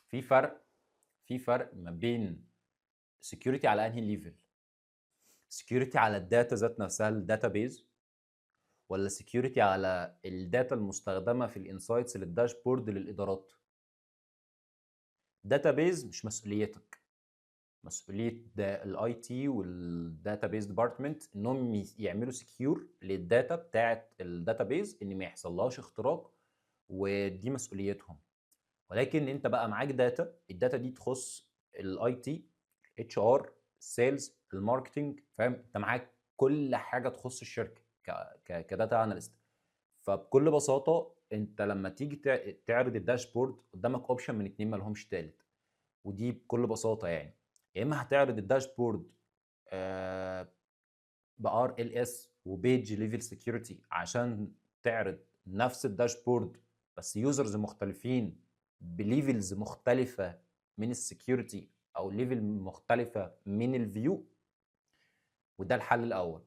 في فرق في فرق ما بين security على انهي ليفل؟ security على الداتا ذات نفسها الداتابيز، ولا security على الداتا المستخدمه في الانسايتس للداشبورد للادارات؟ داتابيز مش مسؤوليتك، مسؤوليه الاي تي والداتابيز ديبارتمنت انهم يعملوا سكيور للداتا بتاعه الداتابيز ان ما يحصلهاش اختراق، ودي مسؤوليتهم. ولكن انت بقى معاك داتا، الداتا دي تخص الاي تي، اتش ار، السيلز، الماركتنج، فاهم؟ انت معاك كل حاجه تخص الشركه كداتا اناليست. فبكل بساطه انت لما تيجي تعرض الداشبورد قدامك اوبشن من اتنين مالهمش تالت، ودي بكل بساطه يعني. يا اما هتعرض الداشبورد بار ال اس وبيج ليفل سكيورتي عشان تعرض نفس الداشبورد بس يوزرز مختلفين بليفلز مختلفه من السكيورتي او ليفل مختلفه من الفيو، وده الحل الاول.